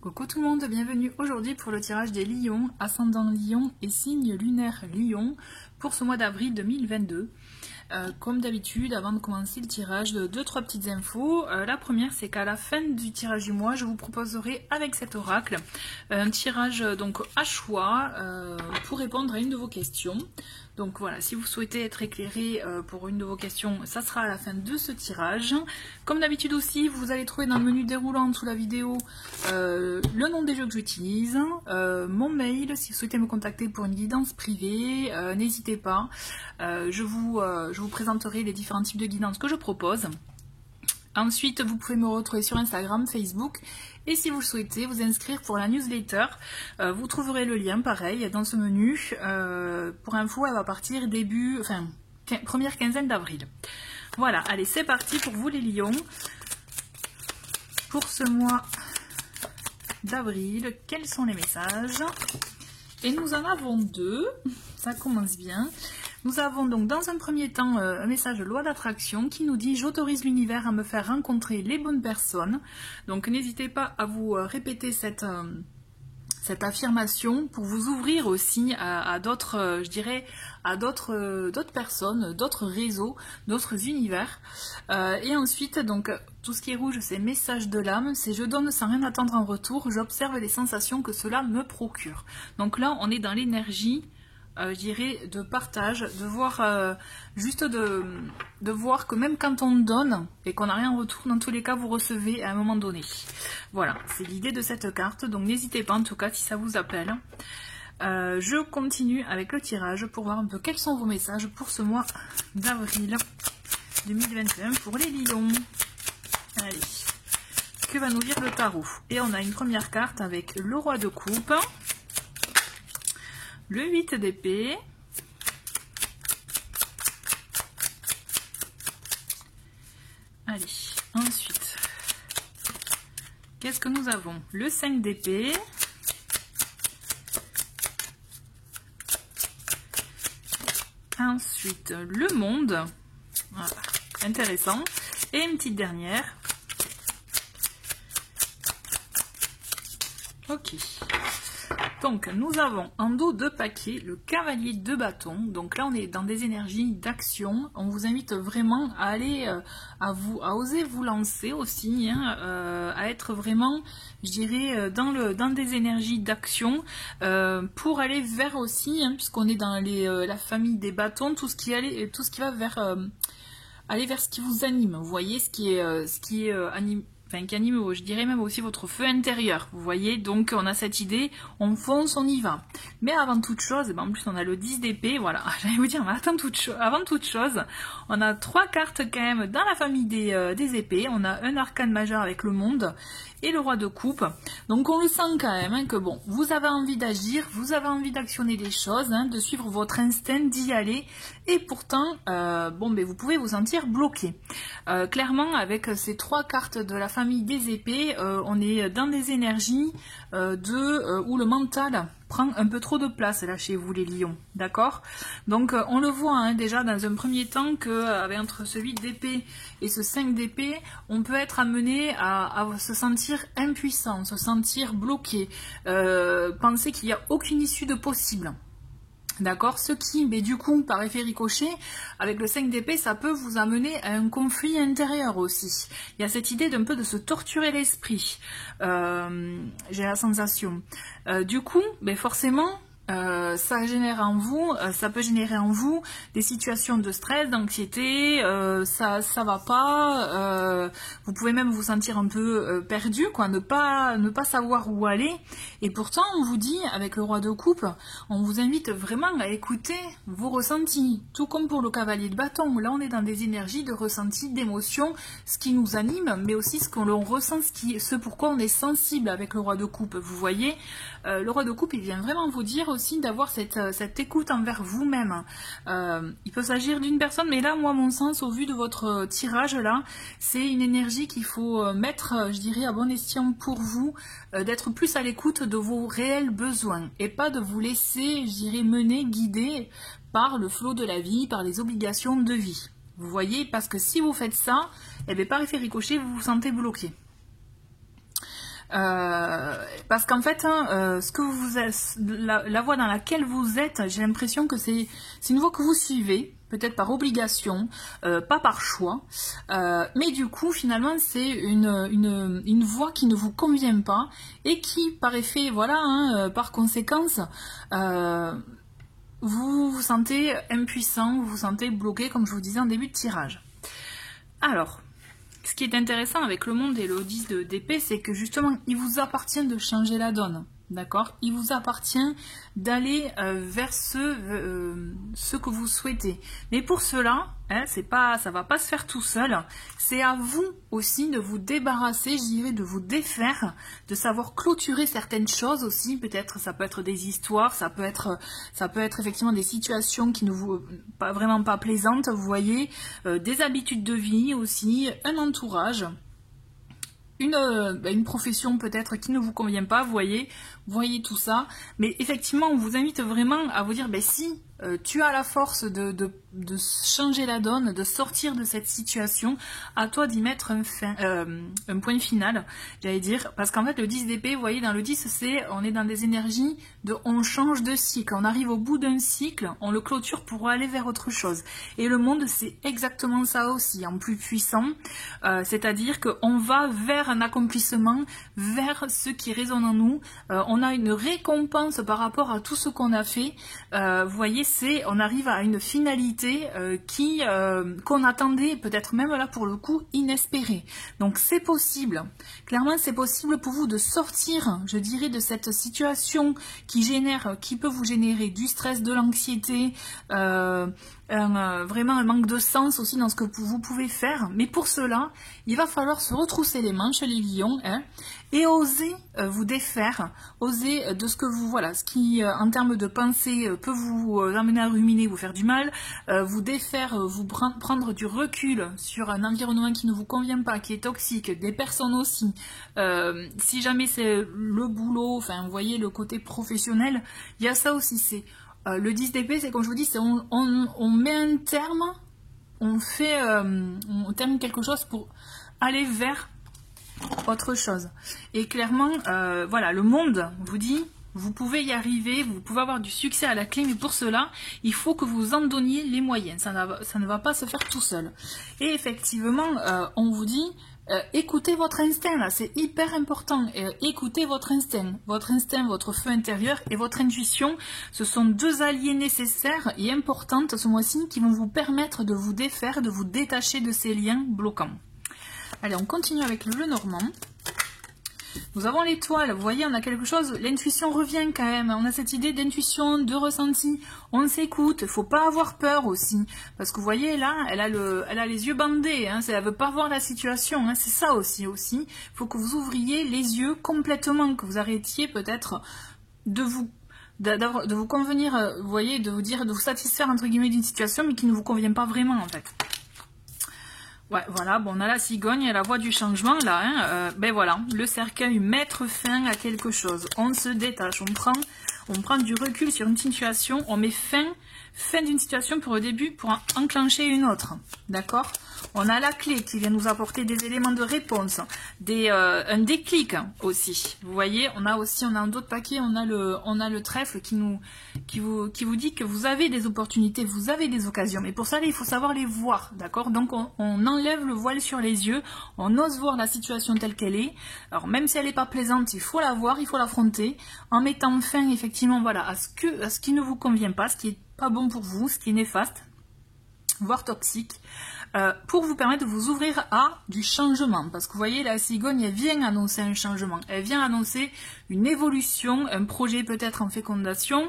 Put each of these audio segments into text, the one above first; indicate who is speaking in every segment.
Speaker 1: Coucou tout le monde, bienvenue aujourd'hui pour le tirage des lions, ascendant lion et signe lunaire lion pour ce mois d'avril 2022. Comme d'habitude, avant de commencer le tirage, deux trois petites infos. La première, c'est qu'à la fin du tirage du mois, je vous proposerai avec cet oracle un tirage donc à choix pour répondre à une de vos questions. Donc voilà, si vous souhaitez être éclairé pour une de vos questions, ça sera à la fin de ce tirage. Comme d'habitude aussi, vous allez trouver dans le menu déroulant sous la vidéo le nom des jeux que j'utilise, mon mail, si vous souhaitez me contacter pour une guidance privée, n'hésitez pas. Je vous présenterai les différents types de guidances que je propose. Ensuite, vous pouvez me retrouver sur Instagram, Facebook, et si vous le souhaitez, vous inscrire pour la newsletter. Vous trouverez le lien, pareil, dans ce menu. Pour info, elle va partir première quinzaine d'avril. Voilà, allez, c'est parti pour vous les lions. Pour ce mois d'avril, quels sont les messages? Et nous en avons deux, ça commence bien. Nous avons donc dans un premier temps un message de loi d'attraction qui nous dit « J'autorise l'univers à me faire rencontrer les bonnes personnes ». Donc n'hésitez pas à vous répéter cette affirmation pour vous ouvrir aussi à d'autres, je dirais, à d'autres personnes, d'autres réseaux, d'autres univers. Et ensuite, donc, tout ce qui est rouge, c'est message de l'âme, c'est je donne sans rien attendre en retour, j'observe les sensations que cela me procure. Donc là, on est dans l'énergie, je dirais, de partage, de voir, juste de voir que même quand on donne et qu'on n'a rien en retour, dans tous les cas, vous recevez à un moment donné. Voilà, c'est l'idée de cette carte, donc n'hésitez pas en tout cas si ça vous appelle. Je continue avec le tirage pour voir un peu quels sont vos messages pour ce mois d'avril 2021 pour les lions. Allez, que va nous dire le tarot? Et on a une première carte avec le roi de coupe, le 8 d'épée, allez, ensuite, qu'est-ce que nous avons? Le 5 d'épée, ensuite le monde, voilà, intéressant, et une petite dernière, ok. Donc nous avons en dos de paquet le cavalier de bâton. Donc là on est dans des énergies d'action. On vous invite vraiment à aller à oser vous lancer aussi, hein, à être vraiment, je dirais, dans des énergies d'action pour aller vers aussi, hein, puisqu'on est dans la famille des bâtons, tout ce qui va vers aller vers ce qui vous anime. Vous voyez ce qui est anime. Enfin, qui anime, je dirais même aussi votre feu intérieur, vous voyez, donc on a cette idée, on fonce, on y va. Mais avant toute chose, en plus on a le 10 d'épée, voilà, j'allais vous dire, mais avant toute chose, on a trois cartes quand même dans la famille des épées, on a un arcane majeur avec le monde, et le roi de coupe, donc on le sent quand même, hein, que bon, vous avez envie d'agir, vous avez envie d'actionner des choses, hein, de suivre votre instinct, d'y aller, et pourtant, vous pouvez vous sentir bloqué. Clairement, avec ces trois cartes de la famille des épées, on est dans des énergies où le mental prend un peu trop de place là chez vous les lions, d'accord? Donc on le voit, hein, déjà dans un premier temps que entre ce 8 d'épée et ce 5 d'épée, on peut être amené à se sentir impuissant, se sentir bloqué, penser qu'il n'y a aucune issue de possible. D'accord, ce qui, mais du coup, par effet ricochet, avec le 5 d'épée, ça peut vous amener à un conflit intérieur aussi. Il y a cette idée d'un peu de se torturer l'esprit, j'ai la sensation. Du coup, forcément, ça génère en vous, ça peut générer en vous des situations de stress, d'anxiété, ça va pas, vous pouvez même vous sentir un peu perdu, quoi, ne pas savoir où aller. Et pourtant, on vous dit, avec le roi de coupe, on vous invite vraiment à écouter vos ressentis, tout comme pour le cavalier de bâton. Là, on est dans des énergies de ressenti, d'émotion, ce qui nous anime, mais aussi ce qu'on ressent, ce pourquoi on est sensible avec le roi de coupe. Vous voyez, le roi de coupe, il vient vraiment vous dire aussi d'avoir cette écoute envers vous-même. Il peut s'agir d'une personne, mais là, moi, à mon sens, au vu de votre tirage, là, c'est une énergie qu'il faut mettre, je dirais, à bon escient pour vous, d'être plus à l'écoute de vos réels besoins, et pas de vous laisser, je dirais, mener, guider par le flot de la vie, par les obligations de vie. Vous voyez, parce que si vous faites ça, par effet ricochet, vous vous sentez bloqué. Parce qu'en fait, hein, ce que vous êtes, la voie dans laquelle vous êtes, j'ai l'impression que c'est une voie que vous suivez, peut-être par obligation, pas par choix, mais du coup, finalement, c'est une voie qui ne vous convient pas et qui, par effet, voilà, hein, par conséquence, vous vous sentez impuissant, vous vous sentez bloqué, comme je vous disais en début de tirage. Alors, ce qui est intéressant avec le monde et le 10 d'épée, c'est que justement, il vous appartient de changer la donne. D'accord? Il vous appartient d'aller vers ce que vous souhaitez. Mais pour cela, hein, ça va pas se faire tout seul. C'est à vous aussi de vous débarrasser, je dirais, de vous défaire, de savoir clôturer certaines choses aussi. Peut-être, ça peut être des histoires, ça peut être effectivement des situations qui ne vous vraiment pas plaisantes. Vous voyez, des habitudes de vie aussi, un entourage. Une profession peut-être qui ne vous convient pas, vous voyez tout ça, mais effectivement on vous invite vraiment à vous dire, ben si tu as la force de changer la donne, de sortir de cette situation, à toi d'y mettre un point final, j'allais dire, parce qu'en fait le 10 d'épée, vous voyez dans le 10 on est dans des énergies on change de cycle, on arrive au bout d'un cycle, on le clôture pour aller vers autre chose, et le monde c'est exactement ça aussi, en plus puissant, c'est-à-dire qu'on va vers un accomplissement, vers ce qui résonne en nous, on a une récompense par rapport à tout ce qu'on a fait, vous voyez, on arrive à une finalité qu'on attendait peut-être même là pour le coup inespérée. Donc c'est possible, clairement c'est possible pour vous de sortir, je dirais, de cette situation qui peut vous générer du stress, de l'anxiété, vraiment un manque de sens aussi dans ce que vous pouvez faire. Mais pour cela, il va falloir se retrousser les manches, les lions, hein, et oser vous défaire, oser de ce que vous, voilà, ce qui en termes de pensée peut vous amener à ruminer, vous faire du mal, vous défaire, vous prendre du recul sur un environnement qui ne vous convient pas, qui est toxique, des personnes aussi. Si jamais c'est le boulot, enfin vous voyez le côté professionnel, il y a ça aussi, c'est le 10 d'épée, c'est comme je vous dis, c'est on met un terme, on termine quelque chose pour aller vers autre chose. Et clairement, voilà, le monde vous dit, vous pouvez y arriver, vous pouvez avoir du succès à la clé, mais pour cela, il faut que vous en donniez les moyens. Ça ne va pas se faire tout seul. Et effectivement, on vous dit, écoutez votre instinct, là, c'est hyper important. Écoutez votre instinct, votre feu intérieur et votre intuition. Ce sont deux alliés nécessaires et importantes ce mois-ci qui vont vous permettre de vous défaire, de vous détacher de ces liens bloquants. Allez, on continue avec le Normand. Nous avons l'étoile, vous voyez, on a quelque chose, l'intuition revient quand même, on a cette idée d'intuition, de ressenti, on s'écoute, il ne faut pas avoir peur aussi, parce que vous voyez là, elle a les yeux bandés, hein, elle ne veut pas voir la situation, hein, c'est ça aussi, il faut que vous ouvriez les yeux complètement, que vous arrêtiez peut-être de vous convenir, vous voyez, de vous satisfaire entre guillemets d'une situation, mais qui ne vous convient pas vraiment en fait. Ouais, voilà, bon, on a la cigogne et la voie du changement, là, hein, ben voilà, le cercueil, mettre fin à quelque chose, on se détache, on prend du recul sur une situation, on met fin d'une situation pour enclencher une autre, d'accord? On a la clé qui vient nous apporter des éléments de réponse, un déclic aussi. Vous voyez, on a un d'autres paquets, on a le trèfle qui vous dit que vous avez des opportunités, vous avez des occasions. Mais pour ça, il faut savoir les voir, d'accord? Donc on enlève le voile sur les yeux, on ose voir la situation telle qu'elle est. Alors même si elle n'est pas plaisante, il faut la voir, il faut l'affronter, en mettant fin effectivement, voilà, à ce qui ne vous convient pas, ce qui est pas bon pour vous, ce qui est néfaste, voire toxique. Pour vous permettre de vous ouvrir à du changement. Parce que vous voyez, la cigogne, elle vient annoncer un changement. Elle vient annoncer une évolution, un projet peut-être en fécondation.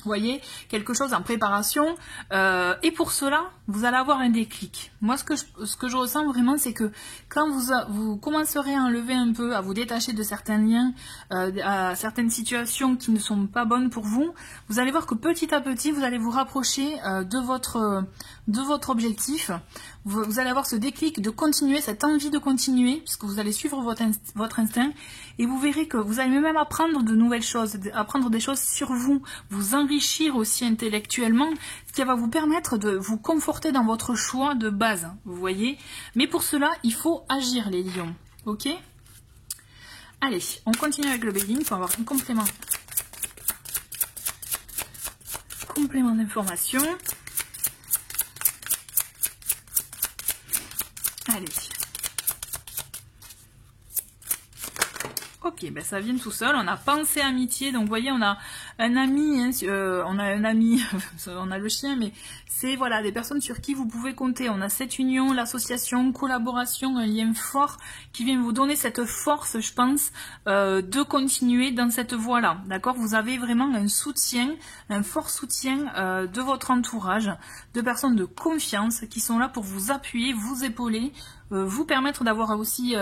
Speaker 1: Vous voyez, quelque chose en préparation. Et pour cela, vous allez avoir un déclic. Moi, ce que je ressens vraiment, c'est que quand vous commencerez à enlever un peu, à vous détacher de certains liens, à certaines situations qui ne sont pas bonnes pour vous, vous allez voir que petit à petit, vous allez vous rapprocher de votre objectif. Vous allez avoir ce déclic de continuer, cette envie de continuer, puisque vous allez suivre votre instinct, et vous verrez que vous allez même apprendre de nouvelles choses, apprendre des choses sur vous, vous enrichir aussi intellectuellement, ce qui va vous permettre de vous conforter dans votre choix de base, vous voyez. Mais pour cela, il faut agir, les lions, ok ? Allez, on continue avec le bedding pour avoir un complément d'information. Allez. Ok, ben ça vient tout seul. On a pensée amitié. Donc vous voyez, on a un ami, hein, on a un ami, on a le chien, mais c'est voilà des personnes sur qui vous pouvez compter. On a cette union, l'association, collaboration, un lien fort qui vient vous donner cette force, je pense, de continuer dans cette voie-là. D'accord? Vous avez vraiment un soutien, un fort soutien de votre entourage, de personnes de confiance qui sont là pour vous appuyer, vous épauler, vous permettre d'avoir aussi,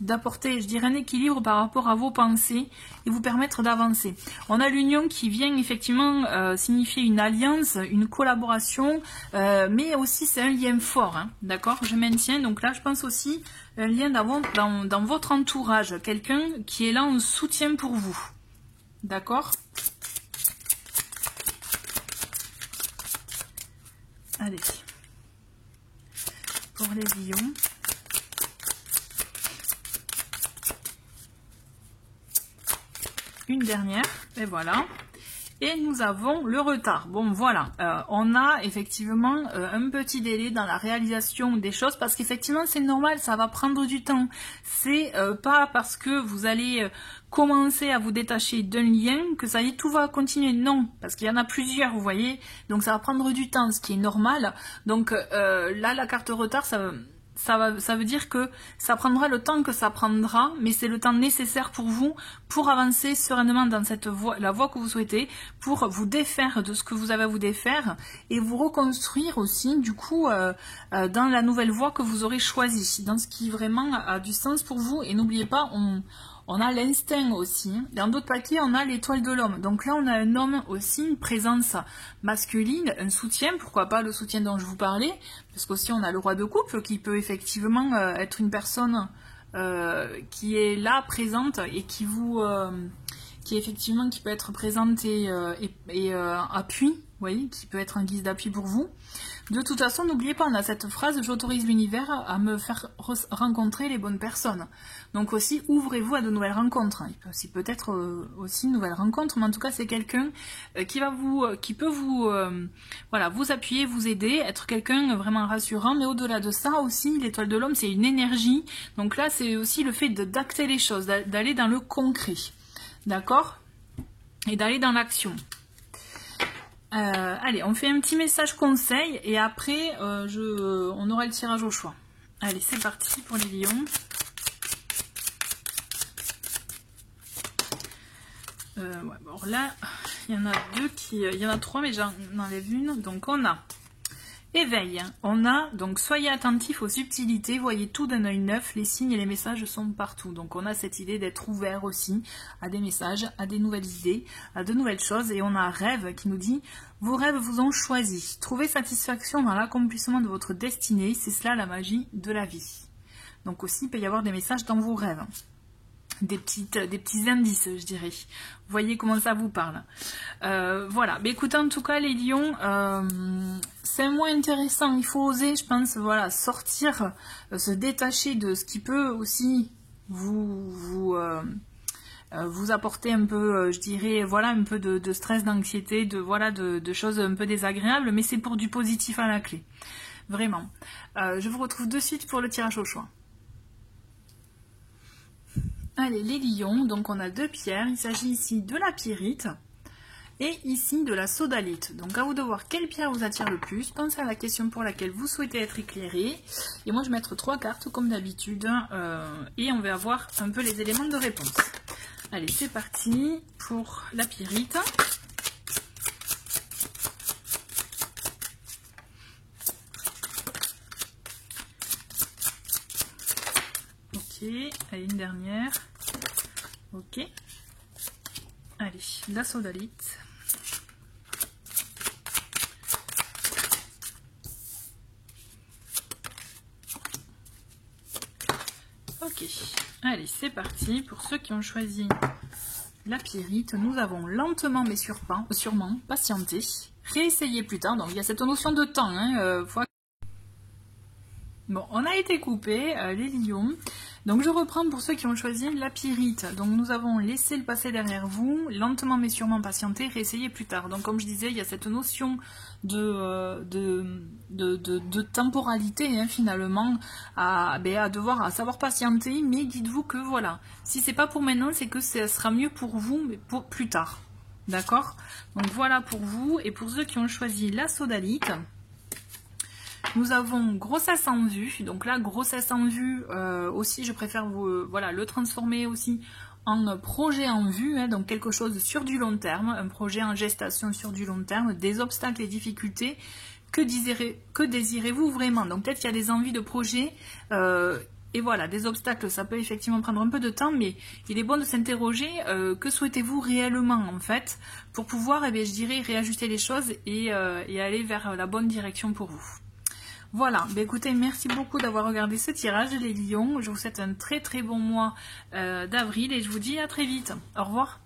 Speaker 1: d'apporter, je dirais, un équilibre par rapport à vos pensées et vous permettre d'avancer. On a l'union qui vient effectivement signifier une alliance, une collaboration, mais aussi c'est un lien fort, hein, d'accord? Je maintiens, donc là je pense aussi un lien dans votre entourage, quelqu'un qui est là en soutien pour vous, d'accord? Allez, pour les lions. Une dernière, et voilà. Et nous avons le retard. Bon, voilà, on a effectivement un petit délai dans la réalisation des choses, parce qu'effectivement, c'est normal, ça va prendre du temps. C'est pas parce que vous allez commencer à vous détacher d'un lien que ça y est, tout va continuer. Non, parce qu'il y en a plusieurs, vous voyez. Donc, ça va prendre du temps, ce qui est normal. Donc, là, la carte retard, ça veut dire que ça prendra le temps que ça prendra, mais c'est le temps nécessaire pour vous pour avancer sereinement dans cette voie, la voie que vous souhaitez, pour vous défaire de ce que vous avez à vous défaire et vous reconstruire aussi du coup dans la nouvelle voie que vous aurez choisie, dans ce qui vraiment a du sens pour vous. Et n'oubliez pas, on a l'instinct aussi. Dans d'autres paquets, on a l'étoile de l'homme. Donc là, on a un homme aussi, une présence masculine, un soutien. Pourquoi pas le soutien dont je vous parlais? Parce qu'aussi, on a le roi de coupe qui peut effectivement être une personne qui est là, présente et qui vous... qui effectivement qui peut être présente et appui, vous voyez, qui peut être un guise d'appui pour vous. De toute façon, n'oubliez pas, on a cette phrase: j'autorise l'univers à me faire rencontrer les bonnes personnes. Donc aussi, ouvrez-vous à de nouvelles rencontres. C'est peut-être aussi une nouvelle rencontre, mais en tout cas, c'est quelqu'un qui peut vous, voilà, vous appuyer, vous aider, être quelqu'un vraiment rassurant. Mais au-delà de ça aussi, l'étoile de l'homme, c'est une énergie. Donc là, c'est aussi le fait d'acter les choses, d'aller dans le concret. D'accord? Et d'aller dans l'action. Allez, on fait un petit message conseil et après on aura le tirage au choix. Allez, c'est parti pour les lions. Ouais, bon, là, il y en a il y en a trois, mais j'en enlève une. Donc on a éveil, on a donc soyez attentifs aux subtilités, voyez tout d'un œil neuf, les signes et les messages sont partout. Donc on a cette idée d'être ouvert aussi à des messages, à des nouvelles idées, à de nouvelles choses. Et on a rêve qui nous dit vos rêves vous ont choisi, trouvez satisfaction dans l'accomplissement de votre destinée, c'est cela la magie de la vie. Donc aussi il peut y avoir des messages dans vos rêves. Des petits indices, je dirais. Voyez comment ça vous parle. Voilà. Mais écoutez, en tout cas, les lions, c'est un mois intéressant. Il faut oser, je pense, voilà, sortir, se détacher de ce qui peut aussi vous apporter un peu, je dirais, voilà, un peu de stress, d'anxiété, de choses un peu désagréables. Mais c'est pour du positif à la clé. Vraiment. Je vous retrouve de suite pour le tirage au choix. Allez, les lions, donc on a deux pierres, il s'agit ici de la pyrite et ici de la sodalite. Donc à vous de voir quelle pierre vous attire le plus, pensez à la question pour laquelle vous souhaitez être éclairé. Et moi je vais mettre 3 cartes comme d'habitude et on va avoir un peu les éléments de réponse. Allez, c'est parti pour la pyrite. Ok, allez, une dernière. Ok. Allez, la sodalite. Ok. Allez, c'est parti. Pour ceux qui ont choisi la pyrite, nous avons lentement mais sûrement patienté. Réessayer plus tard. Donc il y a cette notion de temps. Hein, Bon, on a été coupé, les lions. Donc je reprends pour ceux qui ont choisi la pyrite. Donc nous avons laissé le passé derrière vous, lentement mais sûrement patienter, réessayer plus tard. Donc comme je disais, il y a cette notion de temporalité hein, finalement à savoir patienter, mais dites-vous que voilà, si c'est pas pour maintenant, c'est que ça sera mieux pour vous, mais pour plus tard. D'accord? Donc voilà pour vous. Et pour ceux qui ont choisi la sodalite, nous avons grossesse en vue. Donc là, grossesse en vue, aussi, je préfère voilà, le transformer aussi en projet en vue, hein, donc quelque chose sur du long terme, un projet en gestation sur du long terme, des obstacles et difficultés. Que désirez-vous vraiment? Donc peut-être qu'il y a des envies de projet, et voilà, des obstacles, ça peut effectivement prendre un peu de temps, mais il est bon de s'interroger, que souhaitez-vous réellement en fait, pour pouvoir, eh bien, je dirais, réajuster les choses et aller vers la bonne direction pour vous. Voilà, bah écoutez, merci beaucoup d'avoir regardé ce tirage les lions. Je vous souhaite un très très bon mois d'avril et je vous dis à très vite. Au revoir.